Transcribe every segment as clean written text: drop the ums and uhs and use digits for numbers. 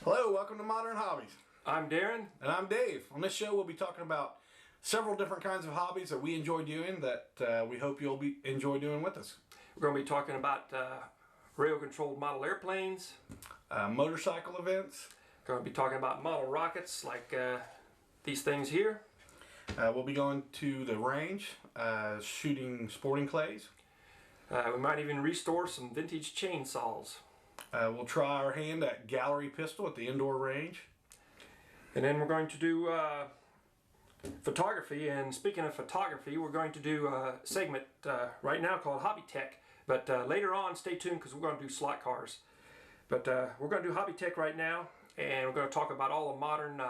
Hello, welcome to Modern Hobbies. I'm Darren. And I'm Dave. On this show we'll be talking about several different kinds of hobbies that we enjoy doing that we hope you'll enjoy doing with us. We're going to be talking about rail-controlled model airplanes. Motorcycle events. Going to be talking about model rockets like these things here. We'll be going to the range, shooting sporting clays. We might even restore some vintage chainsaws. We'll try our hand at gallery pistol at the indoor range. And then we're going to do photography. And speaking of photography, we're going to do a segment right now called Hobby Tech. But later on, stay tuned because we're going to do slot cars. But we're going to do Hobby Tech right now. And we're going to talk about all the modern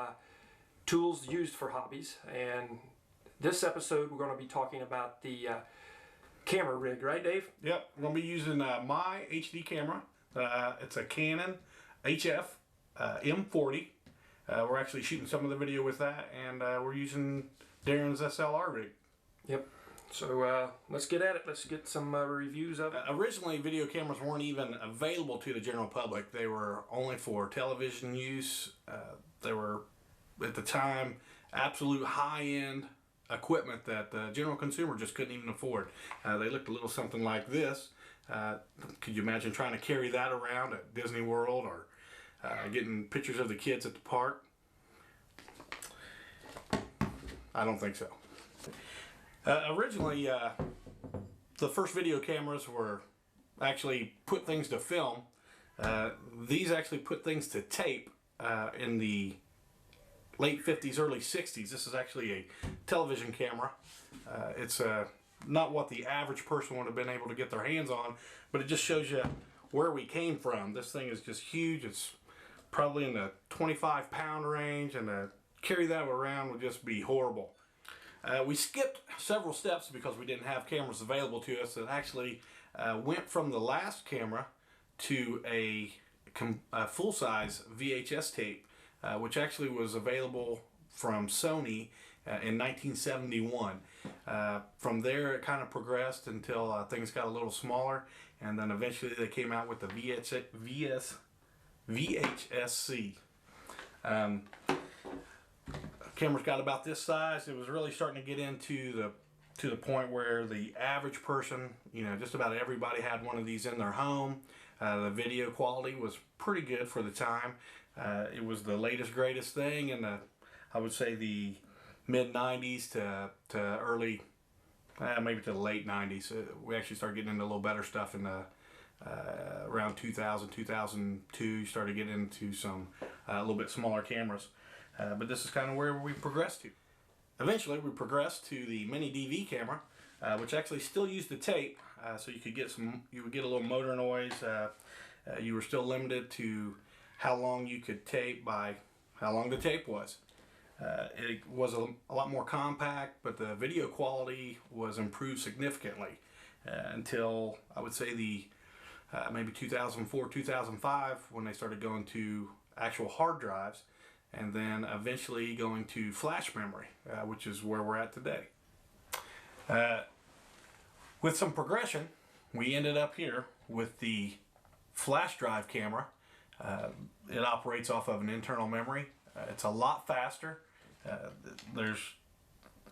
tools used for hobbies. And this episode, we're going to be talking about the camera rig, right, Dave? Yep, we're going to be using my HD camera. It's a Canon HF M40. We're actually shooting some of the video with that, and we're using Darren's SLR rig. Yep. So let's get at it. Let's get some reviews of it. Originally, video cameras weren't even available to the general public. They were only for television use. They were, at the time, absolute high-end equipment that the general consumer just couldn't even afford. They looked a little something like this. Could you imagine trying to carry that around at Disney World or getting pictures of the kids at the park? I don't think so. Originally, the first video cameras were actually put things to film. These actually put things to tape in the late 50s, early 60s. This is actually a television camera. It's not what the average person would have been able to get their hands on, but it just shows you where we came from. This thing is just huge. It's probably in the 25-pound range, and to carry that around would just be horrible. We skipped several steps because we didn't have cameras available to us. It actually went from the last camera to a full-size VHS tape, which actually was available from Sony in 1971. From there it kind of progressed until things got a little smaller, and then eventually they came out with the VHS-C. Cameras got about this size. It was really starting to get into the point where the average person, just about everybody had one of these in their home. The video quality was pretty good for the time. It was the latest greatest thing in I would say the mid-90s to early, maybe to the late 90s. We actually started getting into a little better stuff in around 2000, 2002. You started getting into some a little bit smaller cameras. But this is kind of where we progressed to. Eventually we progressed to the mini DV camera, which actually still used the tape, so you would get a little motor noise. You were still limited to how long you could tape by how long the tape was. It was a lot more compact, but the video quality was improved significantly until I would say the maybe 2004, 2005, when they started going to actual hard drives, and then eventually going to flash memory, which is where we're at today. With some progression, we ended up here with the flash drive camera. It operates off of an internal memory. It's a lot faster.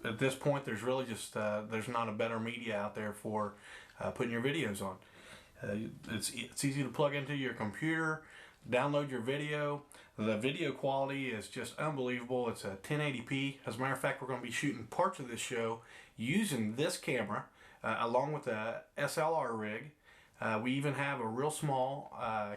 At this point, there's really just there's not a better media out there for putting your videos on. It's easy to plug into your computer, download your video. The video quality is just unbelievable. It's a 1080p. As a matter of fact, we're going to be shooting parts of this show using this camera along with a SLR rig. We even have a real small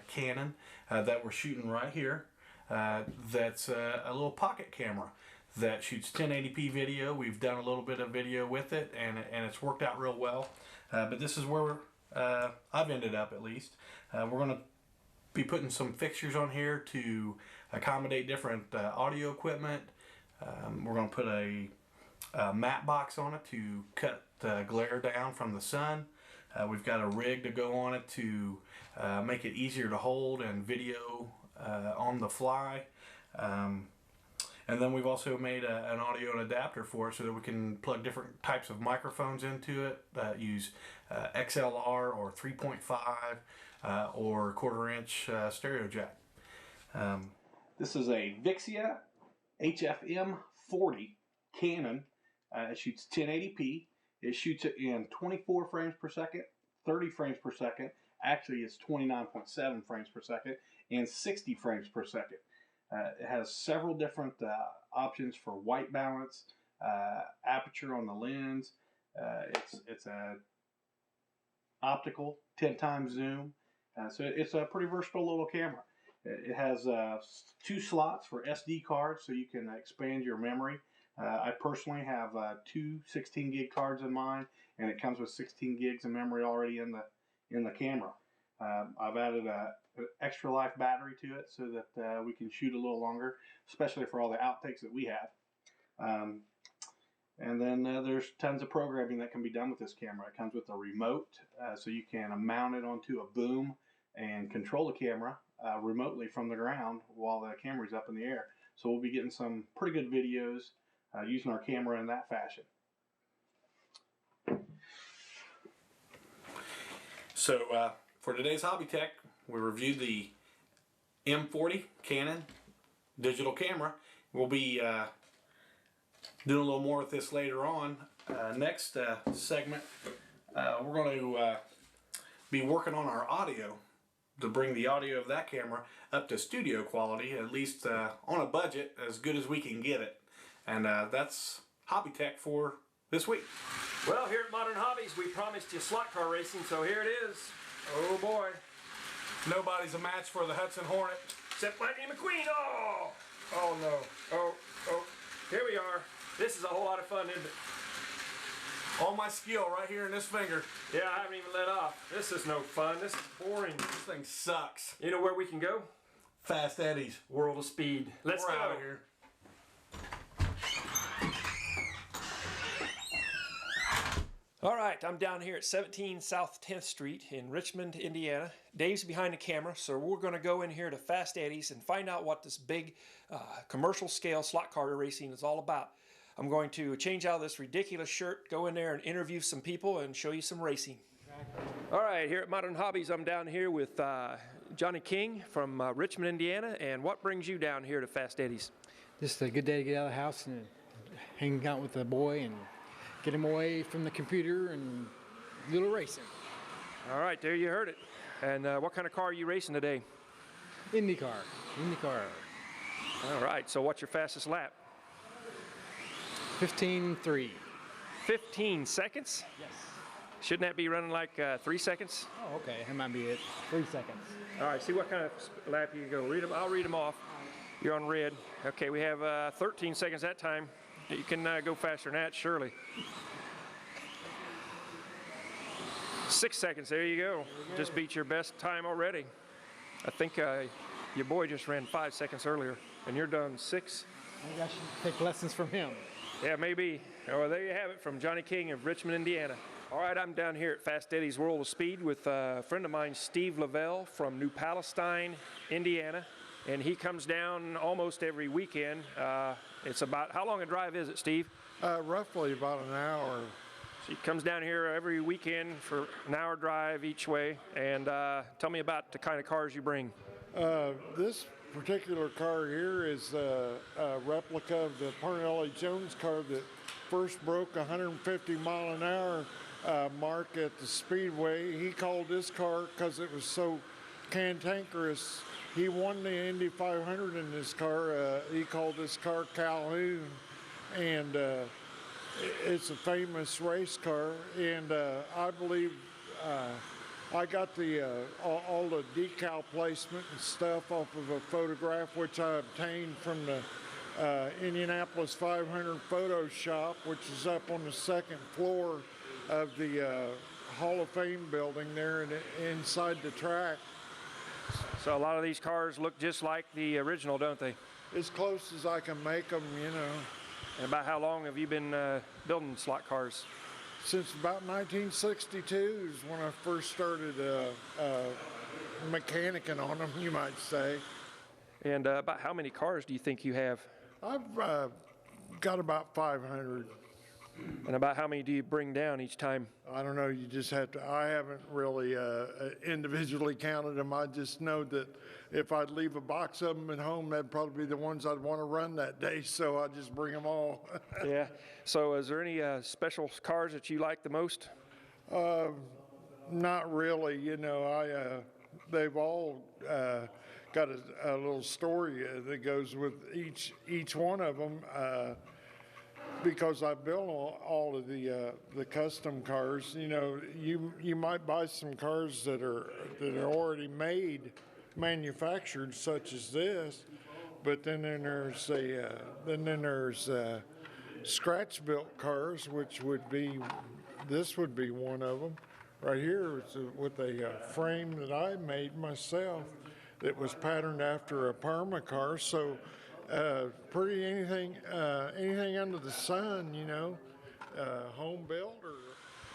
Canon that we're shooting right here. That's a little pocket camera that shoots 1080p video. We've done a little bit of video with it, and it's worked out real well. But this is where I've ended up, at least. We're going to be putting some fixtures on here to accommodate different audio equipment. We're going to put a matte box on it to cut the glare down from the sun. We've got a rig to go on it to make it easier to hold and video on the fly. And then we've also made an audio and adapter for it so that we can plug different types of microphones into it, use XLR or 3.5 or 1/4 inch stereo jack. This is a Vixia HFM 40 Canon. It shoots 1080p. It shoots it in 24 frames per second, 30 frames per second. Actually, it's 29.7 frames per second and 60 frames per second. It has several different options for white balance, aperture on the lens. It's a optical 10 times zoom. So it's a pretty versatile little camera. It has 2 slots for SD cards, so you can expand your memory. I personally have 2 16 gig cards in mine, and it comes with 16 gigs of memory already in the camera. I've added an extra life battery to it so that we can shoot a little longer, especially for all the outtakes that we have. And then there's tons of programming that can be done with this camera. It comes with a remote, so you can mount it onto a boom and control the camera remotely from the ground while the camera's up in the air. So we'll be getting some pretty good videos using our camera in that fashion. So for today's Hobby Tech, we reviewed the M40 Canon digital camera. We'll be doing a little more with this later on. Next segment, we're going to be working on our audio to bring the audio of that camera up to studio quality, at least on a budget as good as we can get it. And that's Hobby Tech for this week. Well, here at Modern Hobbies, we promised you slot car racing, so here it is. Oh boy. Nobody's a match for the Hudson Hornet. Except Lightning McQueen. Oh! Oh no. Oh. Here we are. This is a whole lot of fun, isn't it? All my skill right here in this finger. Yeah, I haven't even let off. This is no fun. This is boring. This thing sucks. You know where we can go? Fast Eddie's. World of Speed. Let's go. We're out of here. All right, I'm down here at 17 South 10th Street in Richmond, Indiana. Dave's behind the camera, so we're going to go in here to Fast Eddie's and find out what this big commercial scale slot car racing is all about. I'm going to change out this ridiculous shirt, go in there and interview some people and show you some racing. All right, here at Modern Hobbies, I'm down here with Johnny King from Richmond, Indiana. And what brings you down here to Fast Eddie's? Just a good day to get out of the house and hang out with the boy and get him away from the computer and a little racing. All right, there you heard it. And what kind of car are you racing today? IndyCar. All right, so what's your fastest lap? 15.3. 15 seconds? Yes. Shouldn't that be running like 3 seconds? Oh, okay, that might be it. 3 seconds. All right, see what kind of lap you go. Read them. I'll read them off. You're on red. Okay, we have 13 seconds that time. You can go faster than that, surely. 6 seconds, there you go. Just beat your best time already. I think your boy just ran 5 seconds earlier, and you're done 6. Maybe I should take lessons from him. Yeah, maybe. Oh, there you have it from Johnny King of Richmond, Indiana. All right, I'm down here at Fast Eddie's World of Speed with a friend of mine, Steve Lavelle from New Palestine, Indiana. And he comes down almost every weekend. It's about, how long a drive is it, Steve? Roughly about an hour. So he comes down here every weekend for an hour drive each way. And tell me about the kind of cars you bring. This particular car here is a replica of the Parnelli Jones car that first broke 150 mile an hour mark at the Speedway. He called this car because it was so cantankerous. He won the Indy 500 in this car. He called this car Calhoun, and it's a famous race car. And I believe I got the all the decal placement and stuff off of a photograph which I obtained from the Indianapolis 500 photo shop, which is up on the second floor of the Hall of Fame building there inside the track. So a lot of these cars look just like the original, don't they? As close as I can make them, you know. And about how long have you been building slot cars? Since about 1962 is when I first started mechanicking on them, you might say. And about how many cars do you think you have? I've got about 500. And about how many do you bring down each time? I don't know, you just have to, I haven't really individually counted them. I just know that if I'd leave a box of them at home, that'd probably be the ones I'd want to run that day, so I just bring them all. Yeah. So is there any special cars that you like the most? Not really, you know, they've all got a little story that goes with each one of them. Because I built all of the custom cars, you know, you might buy some cars that are already manufactured, such as this, but then there's scratch built cars, which would be this would be one of them. Right here is with a frame that I made myself that was patterned after a Parma car. So. Pretty anything under the sun, you know, home built or.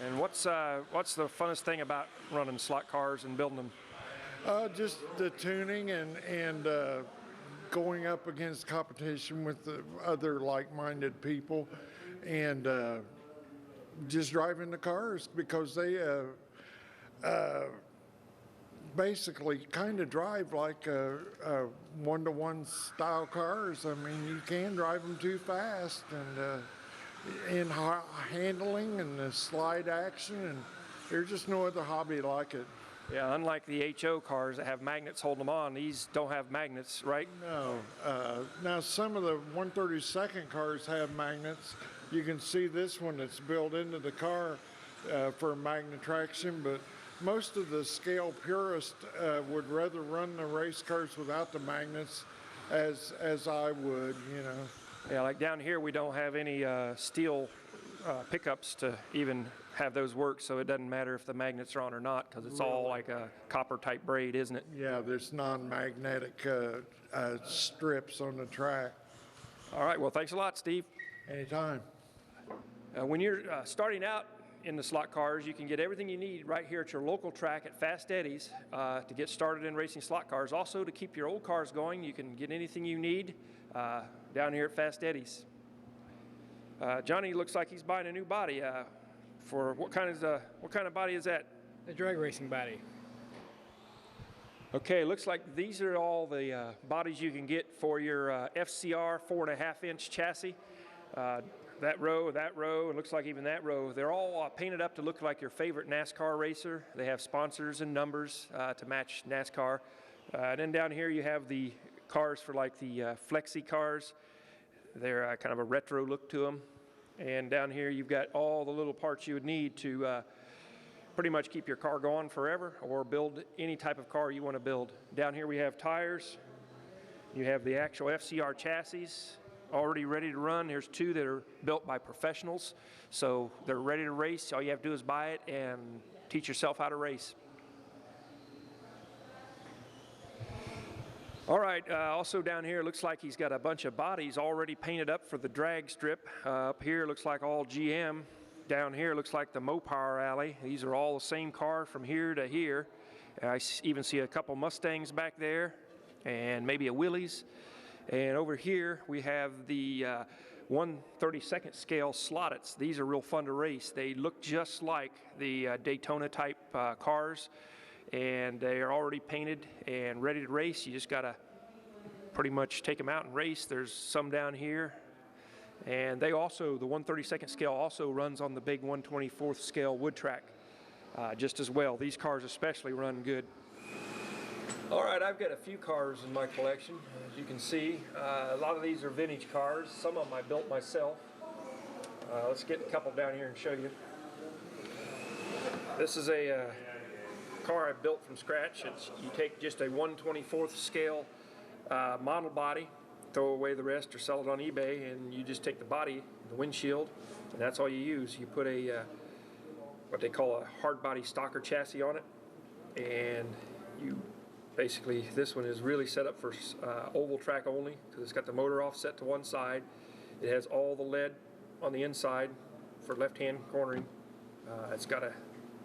And what's the funnest thing about running slot cars and building them? Just the tuning and going up against competition with the other like-minded people, and just driving the cars because they basically kind of drive like one-to-one style cars. I mean, you can drive them too fast, and in handling and the slide action, and there's just no other hobby like it. Yeah, unlike the HO cars that have magnets holding them on, these don't have magnets, right? No. Now, some of the 132nd cars have magnets. You can see this one that's built into the car for magnet traction, but most of the scale purists would rather run the race cars without the magnets, as I would, you know. Yeah, like down here we don't have any steel pickups to even have those work, so it doesn't matter if the magnets are on or not, because it's all like a copper type braid, isn't it? Yeah, there's non-magnetic strips on the track. All right, well, thanks a lot, Steve. Anytime. When you're starting out in the slot cars, you can get everything you need right here at your local track at Fast Eddie's to get started in racing slot cars. Also, to keep your old cars going, you can get anything you need down here at Fast Eddie's. Johnny looks like he's buying a new body. For what kind of body is that? A drag racing body. Okay, looks like these are all the bodies you can get for your FCR 4.5-inch chassis. That row, it looks like even that row, they're all painted up to look like your favorite NASCAR racer. They have sponsors and numbers to match NASCAR. And then down here you have the cars for like the Flexi cars. They're kind of a retro look to them. And down here you've got all the little parts you would need to pretty much keep your car going forever or build any type of car you want to build. Down here we have tires. You have the actual FCR chassis already ready to run. There's two that are built by professionals, so they're ready to race. All you have to do is buy it and teach yourself how to race. All right, also down here, looks like he's got a bunch of bodies already painted up for the drag strip. Up here, looks like all GM. Down here, looks like the Mopar Alley. These are all the same car from here to here. I even see a couple Mustangs back there, and maybe a Willys. And over here, we have the 1/32nd scale Slottets. These are real fun to race. They look just like the Daytona type cars, and they are already painted and ready to race. You just gotta pretty much take them out and race. There's some down here, and they also, the 1/32nd scale also runs on the big 1/24th scale wood track just as well. These cars especially run good. All right, I've got a few cars in my collection. As you can see, a lot of these are vintage cars. Some of them I built myself. Let's get a couple down here and show you. This is a car I built from scratch. You take just a 1/24th scale model body, throw away the rest or sell it on eBay, and you just take the body, the windshield, and that's all you use. You put a what they call a hard body stocker chassis on it, and you basically, this one is really set up for oval track only because it's got the motor offset to one side. It has all the lead on the inside for left-hand cornering. It's got a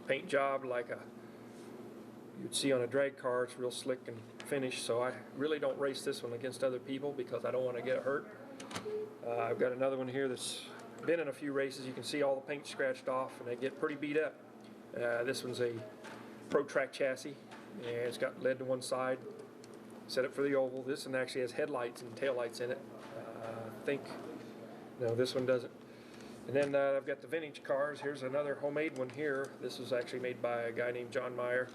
paint job like you'd see on a drag car. It's real slick and finished, so I really don't race this one against other people because I don't want to get hurt. I've got another one here that's been in a few races. You can see all the paint scratched off, and they get pretty beat up. This one's a Pro Track chassis, and it's got lead to one side. Set up for the oval. This one actually has headlights and taillights in it. I think, no, this one doesn't. And then I've got the vintage cars. Here's another homemade one here. This was actually made by a guy named John Meyer,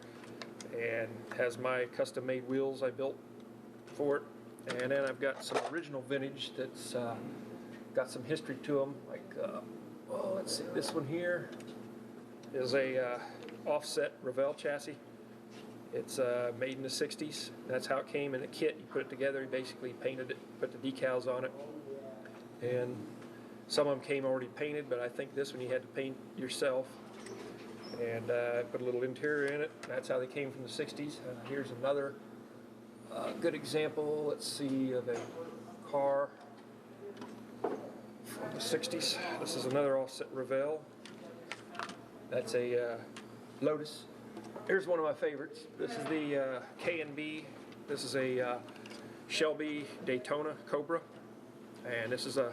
and has my custom-made wheels I built for it. And then I've got some original vintage that's got some history to them. Like, well, let's see, this one here is a offset Revell chassis. It's made in the 60s. That's how it came in a kit. You put it together, you basically painted it, put the decals on it. And some of them came already painted, but I think this one you had to paint yourself. And put a little interior in it. That's how they came from the 60s. Here's another good example, let's see, of a car from the 60s. This is another offset Revell. That's a Lotus. Here's one of my favorites. This is the K&B. This is a Shelby Daytona Cobra, and this is a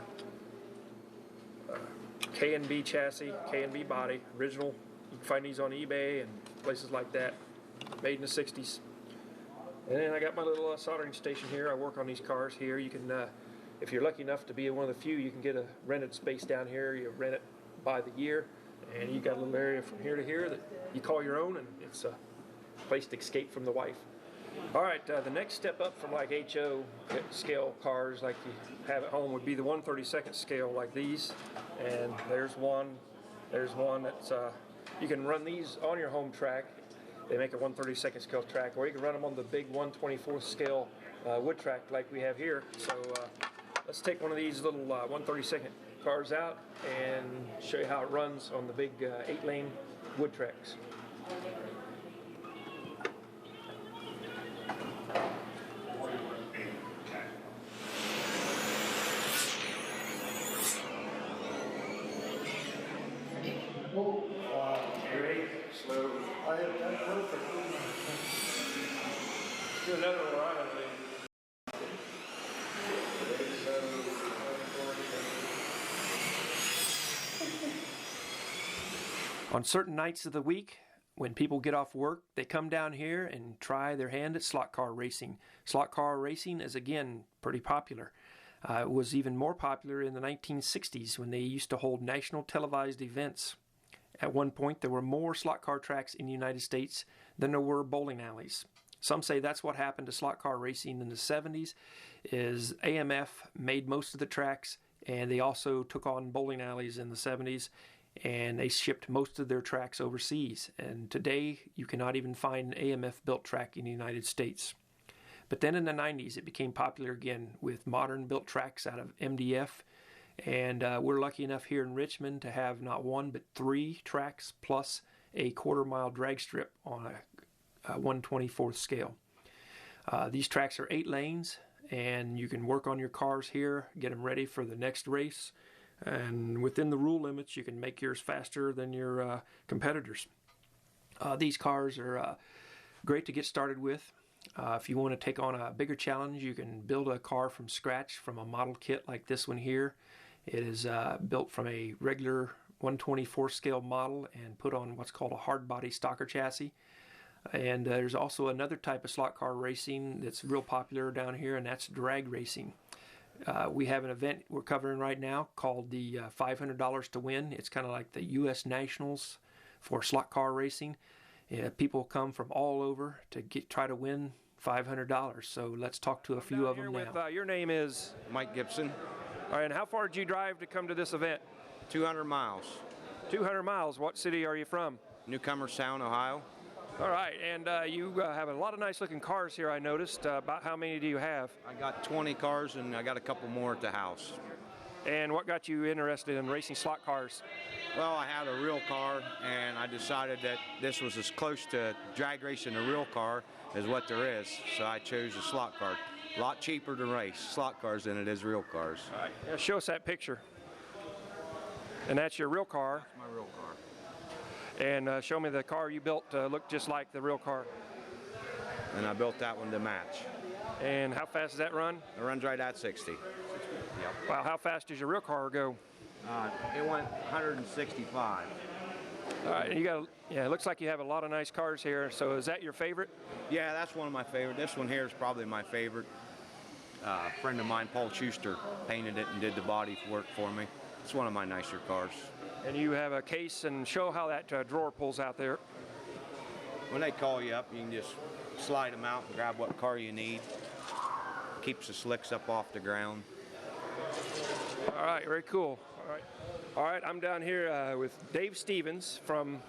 K&B chassis, K&B body, original. You can find these on eBay and places like that, made in the 60s. And then I got my little soldering station here. I work on these cars here. You can, if you're lucky enough to be one of the few, you can get a rented space down here. You rent it by the year, and you got a little area from here to here that you call your own, and it's a place to escape from the wife. All right, the next step up from like HO scale cars like you have at home would be the 1/32 scale like these. And there's one that's, you can run these on your home track. They make a 1/32 scale track, or you can run them on the big 1/24 scale wood track like we have here. So let's take one of these little 1/32 cars out and show you how it runs on the big 8-lane wood tracks. Ready? Slow. I had done perfect. Let's do another one right over there. On certain nights of the week, when people get off work, they come down here and try their hand at slot car racing. Slot car racing is, again, pretty popular. It was even more popular in the 1960s when they used to hold national televised events. At one point, there were more slot car tracks in the United States than there were bowling alleys. Some say that's what happened to slot car racing in the 70s, is AMF made most of the tracks, and they also took on bowling alleys in the 70s, and they shipped most of their tracks overseas. And today, you cannot even find an AMF-built track in the United States. But then in the 90s, it became popular again with modern-built tracks out of MDF. And we're lucky enough here in Richmond to have not one but 3 tracks plus a quarter-mile drag strip on a 1/24 scale. These tracks are 8 lanes, and you can work on your cars here, get them ready for the next race. And within the rule limits, you can make yours faster than your competitors. These cars are great to get started with. If you want to take on a bigger challenge, you can build a car from scratch from a model kit like this one here. It is built from a regular 1/24 scale model and put on what's called a hard body stocker chassis. And there's also another type of slot car racing that's real popular down here, and that's drag racing. We have an event we're covering right now called the $500 to win. It's kind of like the U.S. Nationals for slot car racing. People come from all over to try to win $500. So let's talk to a few of them now. Your name is? Mike Gibson. All right, and how far did you drive to come to this event? 200 miles. 200 miles. What city are you from? Newcomerstown, Ohio. All right, and you have a lot of nice-looking cars here, I noticed. About how many do you have? I got 20 cars, and I got a couple more at the house. And what got you interested in racing slot cars? Well, I had a real car, and I decided that this was as close to drag racing a real car as what there is, so I chose a slot car. A lot cheaper to race slot cars than it is real cars. All right, now show us that picture. And that's your real car. That's my real car. And show me the car you built looked just like the real car. And I built that one to match. And how fast does that run? It runs right at 60. Yep. Wow, how fast does your real car go? It went 165. All right, and it looks like you have a lot of nice cars here. So is that your favorite? Yeah, that's one of my favorite. This one here is probably my favorite. A friend of mine, Paul Schuster, painted it and did the body work for me. It's one of my nicer cars. And you have a case, and show how that drawer pulls out there. When they call you up, you can just slide them out and grab what car you need. Keeps the slicks up off the ground. All right, very cool. All right, I'm down here with Dave Stevens from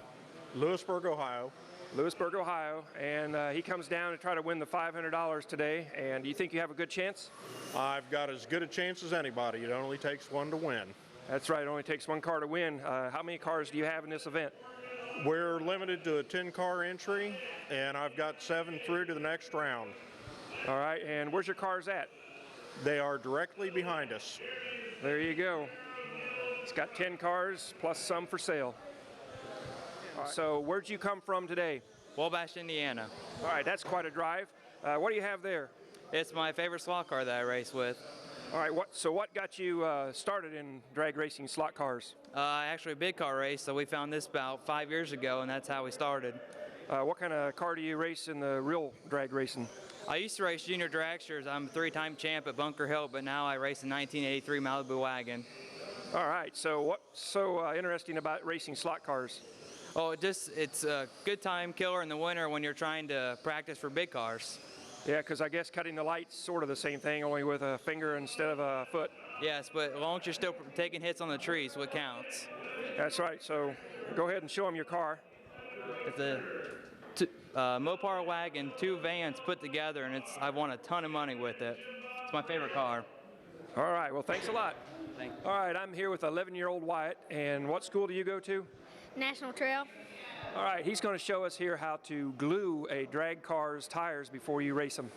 Lewisburg, Ohio. Lewisburg, Ohio, and he comes down to try to win the $500 today. And do you think you have a good chance? I've got as good a chance as anybody. It only takes one to win. That's right, it only takes one car to win. How many cars do you have in this event? We're limited to a 10-car entry, and I've got 7 through to the next round. All right, and where's your cars at? They are directly behind us. There you go. It's got 10 cars plus some for sale. So where'd you come from today? Wabash, Indiana. All right, that's quite a drive. What do you have there? It's my favorite slot car that I race with. All right, what got you started in drag racing slot cars? Actually a big car race, so we found this about 5 years ago, and that's how we started. What kind of car do you race in the real drag racing? I used to race junior dragsters. I'm a 3-time champ at Bunker Hill, but now I race a 1983 Malibu wagon. All right, so what's so interesting about racing slot cars? Oh, it's a good time killer in the winter when you're trying to practice for big cars. Yeah, because I guess cutting the light's sort of the same thing, only with a finger instead of a foot. Yes, but as long as you're still taking hits on the trees, what counts. That's right, so go ahead and show them your car. It's a Mopar wagon, 2 vans put together, and I've won a ton of money with it. It's my favorite car. All right, well, thanks a lot. Thanks. All right, I'm here with 11-year-old Wyatt, and what school do you go to? National Trail. All right, he's going to show us here how to glue a drag car's tires before you race them.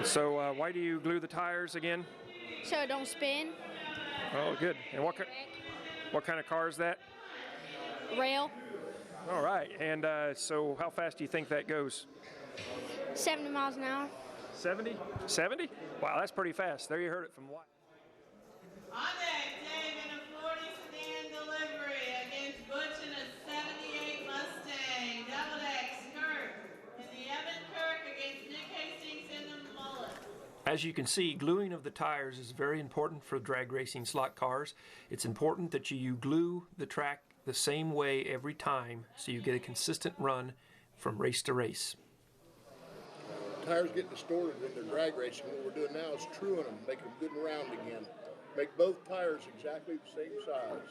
So why do you glue the tires again? So it don't spin. Oh, good. And what kind of car is that? Rail. All right, and so how fast do you think that goes? 70 miles an hour. 70? 70? Wow, that's pretty fast. There you heard it from Wyatt. On deck, Dave in a 40 sedan delivery against Butch in a 78 Mustang. Double deck, skirt. In the Evan Kirk against Nick Hastings in the Mullet. As you can see, gluing of the tires is very important for drag racing slot cars. It's important that you glue the track the same way every time so you get a consistent run from race to race. Tires get distorted in their drag racing. What we're doing now is truing them, make them good and round again. Make both tires exactly the same size.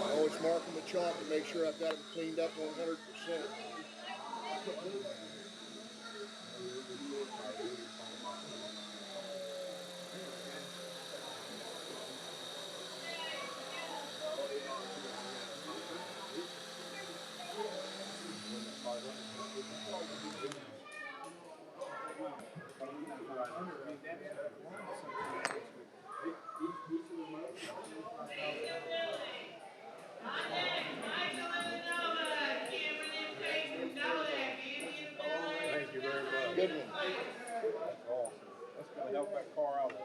I always mark them with chalk to make sure I've got them cleaned up 100%. Thank you very much. Good one. That's awesome. That's going to help that car out a lot.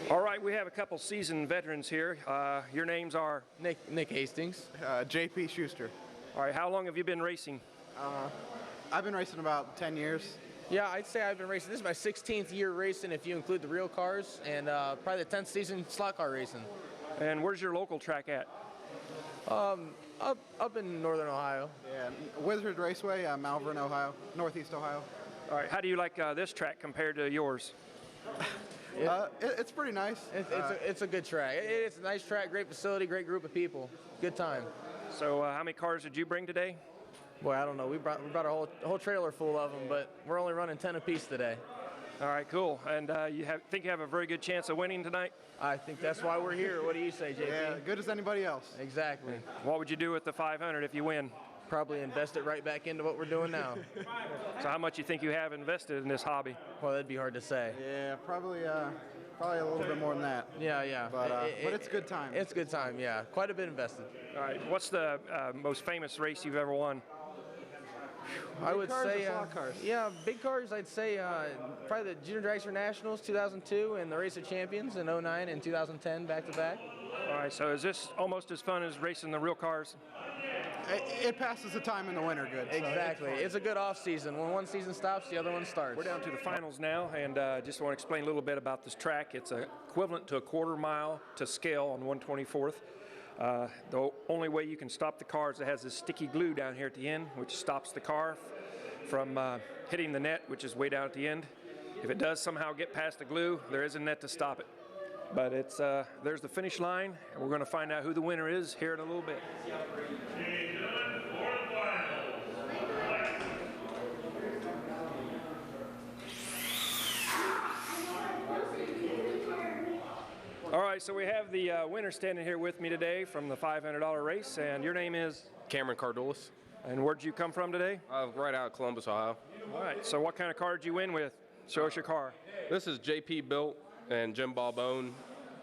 All right, we have a couple seasoned veterans here. Your names are? Nick Hastings. JP Schuster. All right, how long have you been racing? I've been racing about 10 years. Yeah, I'd say I've been racing. This is my 16th year racing if you include the real cars, and probably the 10th season slot car racing. And where's your local track at? Up in northern Ohio. Yeah, Wizard Raceway, Malvern, Ohio, northeast Ohio. All right, how do you like this track compared to yours? It's pretty nice. It's a good track. It's a nice track, great facility, great group of people. Good time. So how many cars did you bring today? Boy, I don't know. We brought a whole trailer full of them, but we're only running 10 apiece today. All right, cool. And think you have a very good chance of winning tonight? I think that's why we're here. What do you say, JP? Yeah, good as anybody else. Exactly. What would you do with the 500 if you win? Probably invest it right back into what we're doing now. So how much you think you have invested in this hobby? Well, that'd be hard to say. Yeah, probably a little bit more than that. Yeah. But it's a good time. It's a good time, yeah. Quite a bit invested. All right. What's the most famous race you've ever won? I would cars say, or slot cars? Yeah, big cars. I'd say probably the Junior Dragster Nationals 2002 and the Race of Champions in 09 and 2010 back to back. All right. So is this almost as fun as racing the real cars? It passes the time in the winter good. Exactly. So it's a good off season. When one season stops, the other one starts. We're down to the finals now, and just want to explain a little bit about this track. It's equivalent to a quarter mile to scale on 124th. The only way you can stop the car is it has this sticky glue down here at the end, which stops the car from hitting the net, which is way down at the end. If it does somehow get past the glue, there is a net to stop it. But it's there's the finish line, and we're going to find out who the winner is here in a little bit. All right, so we have the winner standing here with me today from the $500 race, and your name is? Cameron Cardulis. And where'd you come from today? Right out of Columbus, Ohio. All right, so what kind of car did you win with? Show us your car. This is JP built and Jim Bob owned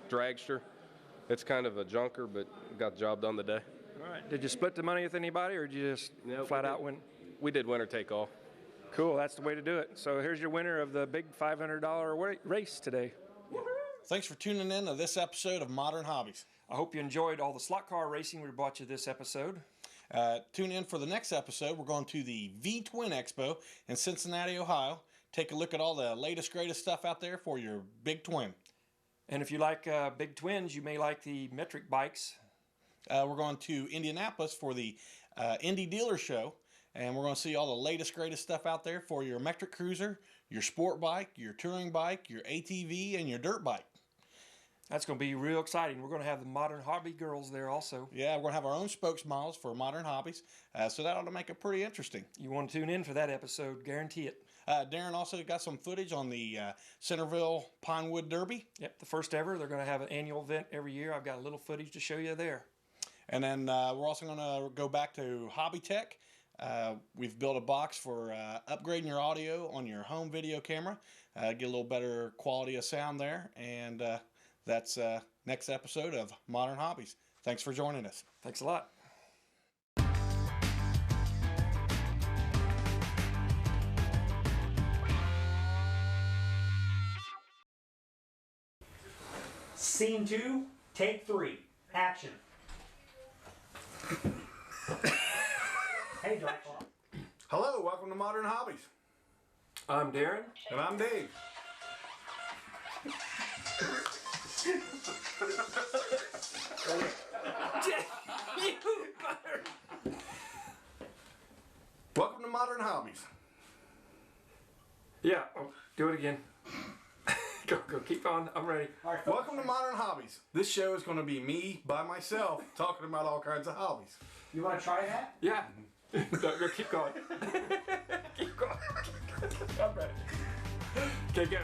dragster. It's kind of a junker, but got the job done today. All right, did you split the money with anybody, or did you just flat out win? We did winner take all. Cool, that's the way to do it. So here's your winner of the big $500 race today. Thanks for tuning in to this episode of Modern Hobbies. I hope you enjoyed all the slot car racing we brought you this episode. Tune in for the next episode. We're going to the V-Twin Expo in Cincinnati, Ohio. Take a look at all the latest, greatest stuff out there for your big twin. And if you like big twins, you may like the metric bikes. We're going to Indianapolis for the Indy Dealer Show. And we're going to see all the latest, greatest stuff out there for your metric cruiser, your sport bike, your touring bike, your ATV, and your dirt bike. That's going to be real exciting. We're going to have the Modern Hobby girls there also. Yeah, we're going to have our own spokesmodels for Modern Hobbies, so that ought to make it pretty interesting. You want to tune in for that episode, guarantee it. Darren also got some footage on the Centerville Pinewood Derby. Yep, the first ever. They're going to have an annual event every year. I've got a little footage to show you there. And then we're also going to go back to Hobby Tech. We've built a box for upgrading your audio on your home video camera, get a little better quality of sound there, and that's next episode of Modern Hobbies. Thanks for joining us. Thanks a lot. Scene 2, take 3, action. Hey, Dracula. Hello, welcome to Modern Hobbies. I'm Darren. And I'm Dave. Welcome to Modern Hobbies. Yeah, do it again. Go, keep on. I'm ready. Welcome to Modern Hobbies. This show is going to be me by myself talking about all kinds of hobbies. You want to try that? Yeah. Go, keep going. Keep going. I'm ready. Okay, go.